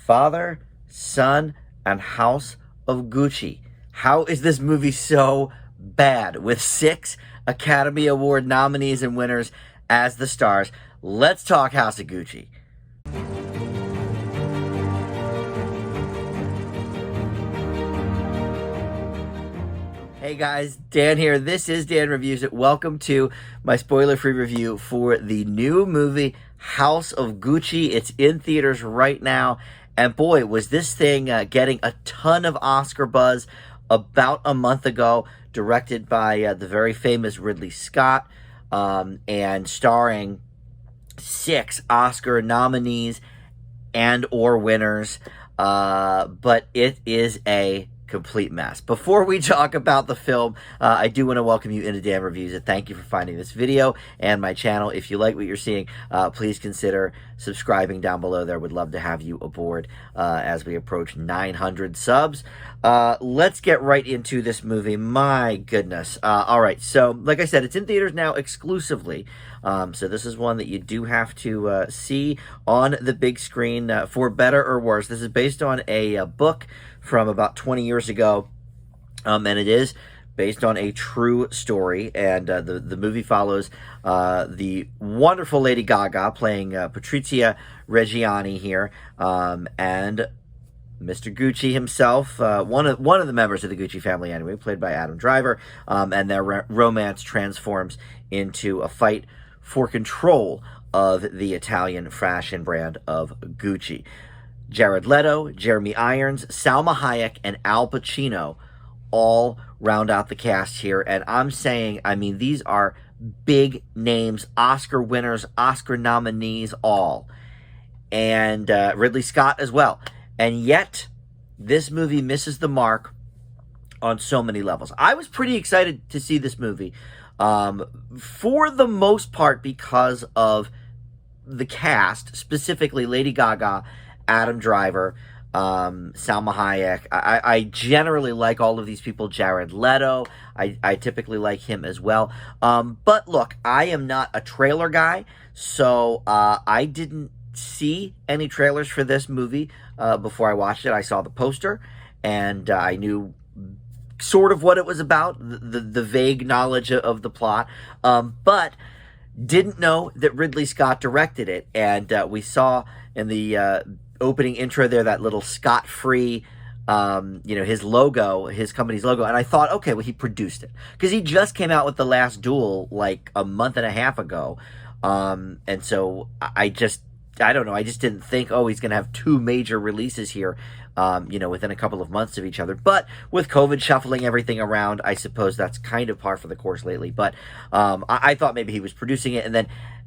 Father, Son, and House of Gucci. How is this movie so bad? With 6 Academy Award nominees and winners as the stars, let's talk House of Gucci. Hey guys, Dan here. This is Dan Reviews It. Welcome to my spoiler-free review for the new movie House of Gucci. It's in theaters right now, and boy, was this thing getting a ton of Oscar buzz about a month ago. Directed by the very famous Ridley Scott, and starring 6 Oscar nominees and or winners, but it is a complete mess. Before we talk about the film, I do want to welcome you into Dan Reviews It. Thank you for finding this video and my channel. If you like what you're seeing, please consider subscribing down below there. Would love to have you aboard as we approach 900 subs. Let's get right into this movie. My goodness. All right, so like I said, it's in theaters now exclusively. So this is one that you do have to see on the big screen, for better or worse. This is based on a book from about 20 years ago, and it is based on a true story, and the movie follows the wonderful Lady Gaga playing Patrizia Reggiani here, and Mr. Gucci himself, one of the members of the Gucci family anyway, played by Adam Driver, and their romance transforms into a fight for control of the Italian fashion brand of Gucci. Jared Leto, Jeremy Irons, Salma Hayek, and Al Pacino all round out the cast here. And I'm saying, I mean, these are big names, Oscar winners, Oscar nominees, all. And Ridley Scott as well. And yet, this movie misses the mark on so many levels. I was pretty excited to see this movie, for the most part because of the cast, specifically Lady Gaga, Adam Driver, Salma Hayek. I generally like all of these people. Jared Leto, I typically like him as well. But look, I am not a trailer guy, so I didn't see any trailers for this movie before I watched it. I saw the poster, and I knew sort of what it was about, the vague knowledge of the plot, but didn't know that Ridley Scott directed it. And we saw in the opening intro there that little Scott-free, his logo, his company's logo, and I thought, okay, well, he produced it, because he just came out with The Last Duel like a month and a half ago, and so I don't know, I just didn't think, oh, he's going to have 2 major releases here, within a couple of months of each other. But with COVID shuffling everything around, I suppose that's kind of par for the course lately. But I thought maybe he was producing it, and then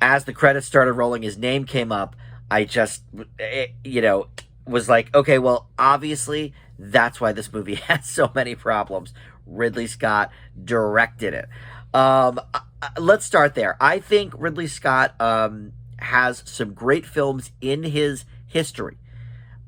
as the credits started rolling, his name came up. I just, was like, okay, well, obviously, that's why this movie has so many problems. Ridley Scott directed it. Let's start there. I think Ridley Scott has some great films in his history.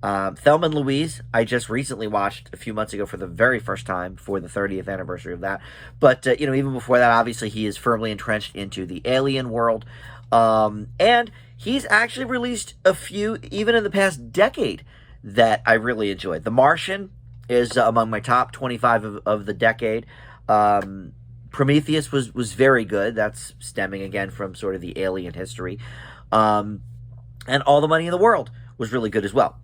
Thelma and Louise, I just recently watched a few months ago for the very first time for the 30th anniversary of that. But, even before that, obviously, he is firmly entrenched into the alien world. And he's actually released a few, even in the past decade, that I really enjoyed. The Martian is among my top 25 of the decade. Prometheus was very good. That's stemming again from sort of the alien history. And All the Money in the World was really good as well.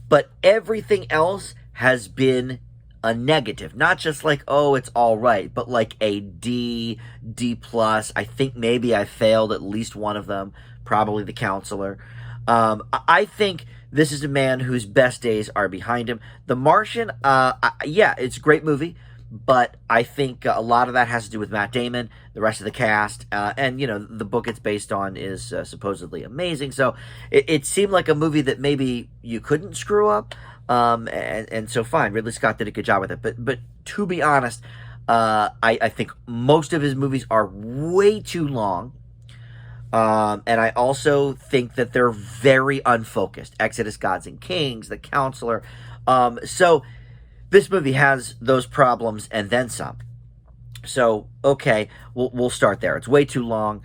But everything else has been a negative. Not just like, oh, it's all right, but like a D+. I think maybe I failed at least one of them, probably The Counselor. I think this is a man whose best days are behind him. The Martian, yeah, it's a great movie, but I think a lot of that has to do with Matt Damon, the rest of the cast, and, the book it's based on is supposedly amazing. So it seemed like a movie that maybe you couldn't screw up, and so fine, Ridley Scott did a good job with it. But to be honest, I think most of his movies are way too long, and I also think that they're very unfocused. Exodus, Gods and Kings, The Counselor. So this movie has those problems and then some. So, okay, we'll start there. It's way too long.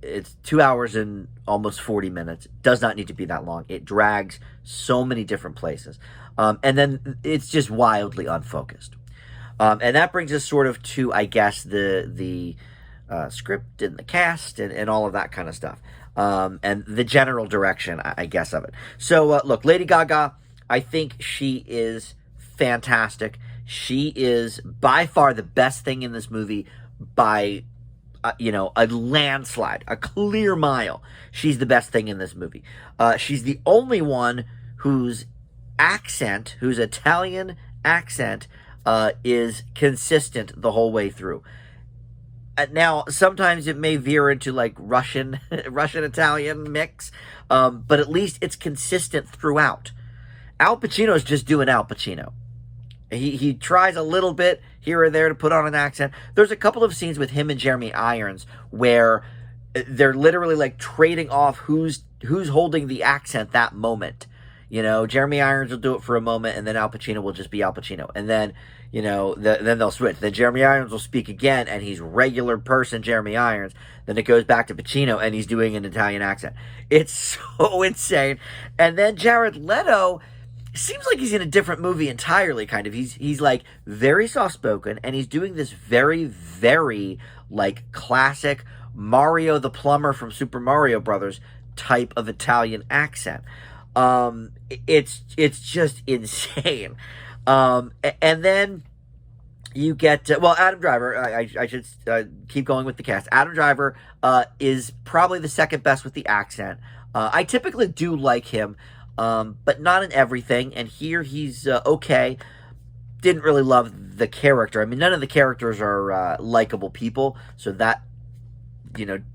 it's 2 hours and almost 40 minutes. Does not need to be that long. It drags so many different places. And then it's just wildly unfocused. And that brings us sort of to, I guess, the script and the cast and all of that kind of stuff. And the general direction, I guess, of it. So, look, Lady Gaga, I think she is fantastic. She is by far the best thing in this movie by, a landslide, a clear mile. She's the best thing in this movie. She's the only one whose Italian accent, is consistent the whole way through. Now, sometimes it may veer into like Russian Italian mix, but at least it's consistent throughout. Al Pacino's just doing Al Pacino. He tries a little bit here or there to put on an accent. There's a couple of scenes with him and Jeremy Irons where they're literally like trading off who's holding the accent that moment. Jeremy Irons will do it for a moment, and then Al Pacino will just be Al Pacino. And then, then they'll switch. Then Jeremy Irons will speak again, and he's regular person Jeremy Irons. Then it goes back to Pacino, and he's doing an Italian accent. It's so insane. And then Jared Leto seems like he's in a different movie entirely, kind of. He's like very soft-spoken, and he's doing this very, very, like, classic Mario the Plumber from Super Mario Brothers type of Italian accent. It's just insane. And then you get, Adam Driver, I should keep going with the cast. Adam Driver is probably the second best with the accent. I typically do like him, but not in everything. And here he's okay. Didn't really love the character. I mean, none of the characters are likable people, so that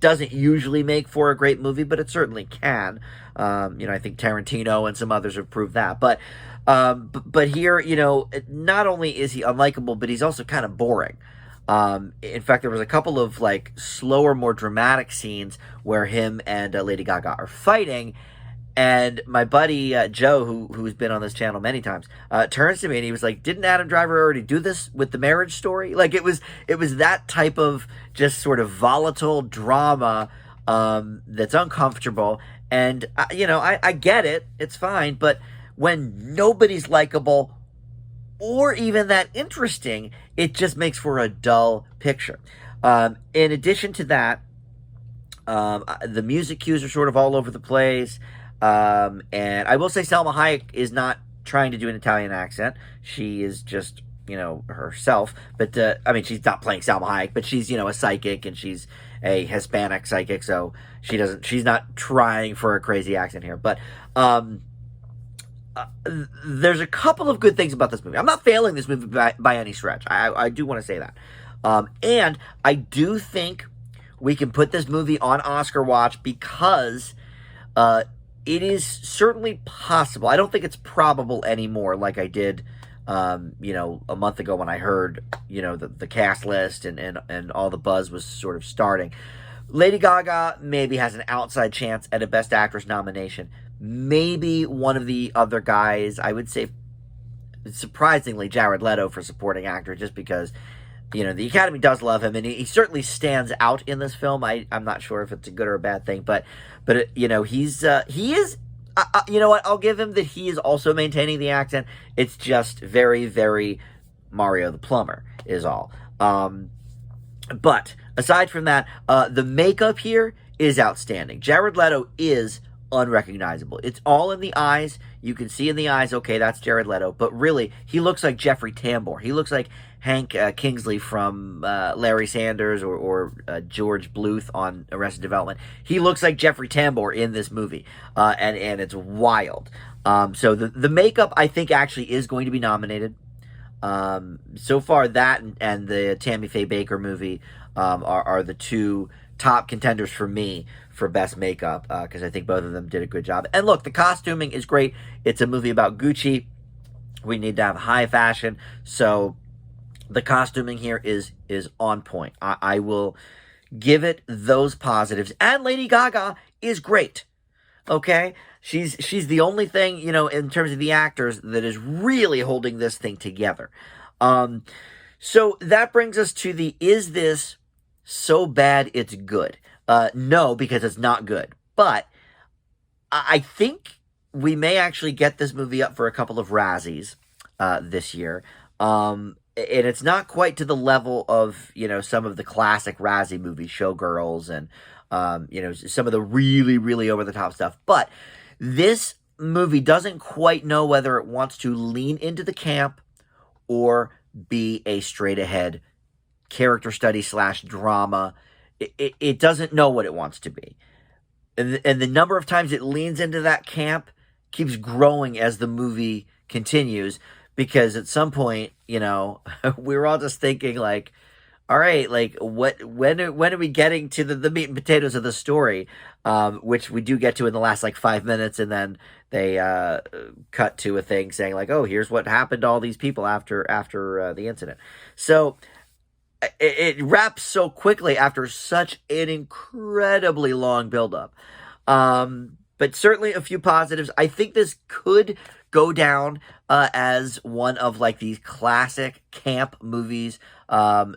doesn't usually make for a great movie, but it certainly can. I think Tarantino and some others have proved that. But here, not only is he unlikable, but he's also kind of boring. In fact, there was a couple of like slower, more dramatic scenes where him and Lady Gaga are fighting. And my buddy Joe, who's been on this channel many times, turns to me and he was like, "Didn't Adam Driver already do this with the Marriage Story?" Like it was that type of just sort of volatile drama that's uncomfortable. And I get it, it's fine, but when nobody's likable or even that interesting, it just makes for a dull picture. In addition to that, the music cues are sort of all over the place. And I will say Salma Hayek is not trying to do an Italian accent. She is just, herself. But, she's not playing Salma Hayek, but she's, a psychic, and she's a Hispanic psychic, so she's not trying for a crazy accent here. But, there's a couple of good things about this movie. I'm not failing this movie by any stretch. I do want to say that. And I do think we can put this movie on Oscar watch because, it is certainly possible. I don't think it's probable anymore like I did, a month ago when I heard, the cast list and all the buzz was sort of starting. Lady Gaga maybe has an outside chance at a Best Actress nomination. Maybe one of the other guys, I would say, surprisingly, Jared Leto for supporting actor, just because, the Academy does love him, and he certainly stands out in this film. I'm not sure if it's a good or a bad thing, but he is, I'll give him that he is also maintaining the accent. It's just very, very Mario the Plumber is all. But aside from that, the makeup here is outstanding. Jared Leto is unrecognizable. It's all in the eyes. You can see in the eyes, okay, that's Jared Leto. But really, he looks like Jeffrey Tambor. He looks like Hank Kingsley from Larry Sanders or George Bluth on Arrested Development. He looks like Jeffrey Tambor in this movie, and it's wild. So the makeup, I think, actually is going to be nominated. So far, that and the Tammy Faye Baker movie are the two top contenders for me for best makeup, because I think both of them did a good job. And look, the costuming is great. It's a movie about Gucci. We need to have high fashion, so the costuming here is on point. I will give it those positives. And Lady Gaga is great. Okay? She's the only thing, in terms of the actors that is really holding this thing together. So that brings us to the, is this so bad it's good? No, because it's not good. But I think we may actually get this movie up for a couple of Razzies this year. And it's not quite to the level of, some of the classic Razzie movies, Showgirls, and, some of the really, really over the top stuff. But this movie doesn't quite know whether it wants to lean into the camp or be a straight ahead character study / drama. It doesn't know what it wants to be. And the number of times it leans into that camp keeps growing as the movie continues, because at some point, we were all just thinking like, all right, like when are we getting to the meat and potatoes of the story, which we do get to in the last like 5 minutes, and then they cut to a thing saying like, oh, here's what happened to all these people after the incident. So it wraps so quickly after such an incredibly long buildup. But certainly a few positives. I think this could go down as one of like these classic camp movies.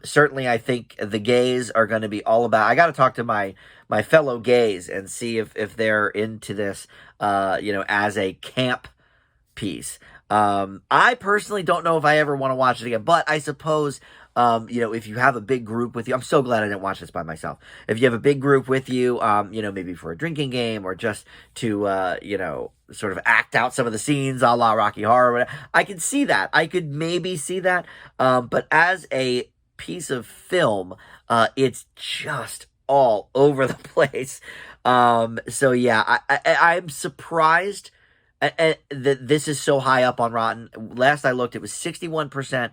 Certainly I think the gays are going to be all about. I got to talk to my fellow gays and see if they're into this, as a camp piece. I personally don't know if I ever want to watch it again, but I suppose, if you have a big group with you, I'm so glad I didn't watch this by myself. If you have a big group with you, maybe for a drinking game or just to, sort of act out some of the scenes a la Rocky Horror, I could see that. I could maybe see that. But as a piece of film, it's just all over the place. So yeah, I'm surprised that this is so high up on Rotten. Last I looked, it was 61%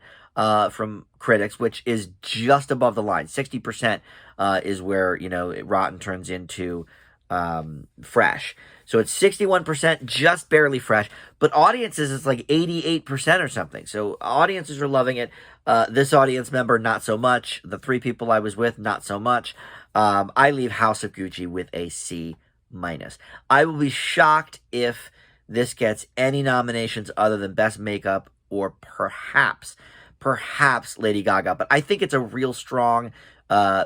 from critics, which is just above the line. 60% is where, Rotten turns into fresh. So it's 61%, just barely fresh. But audiences, it's like 88% or something. So audiences are loving it. This audience member, not so much. The 3 people I was with, not so much. I leave House of Gucci with a C-. I will be shocked if this gets any nominations other than Best Makeup or perhaps Lady Gaga. But I think it's a real strong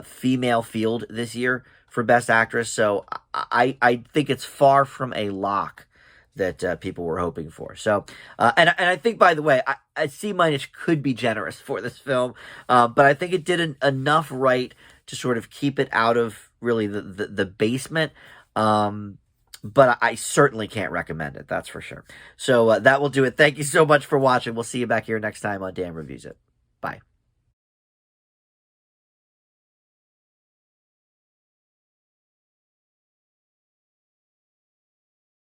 female field this year for Best Actress. So I think it's far from a lock that people were hoping for. So, and I think, by the way, I C- could be generous for this film, but I think it did enough right to sort of keep it out of really the basement. But I certainly can't recommend it, that's for sure. So that will do it. Thank you so much for watching. We'll see you back here next time on Dan Reviews It. Bye.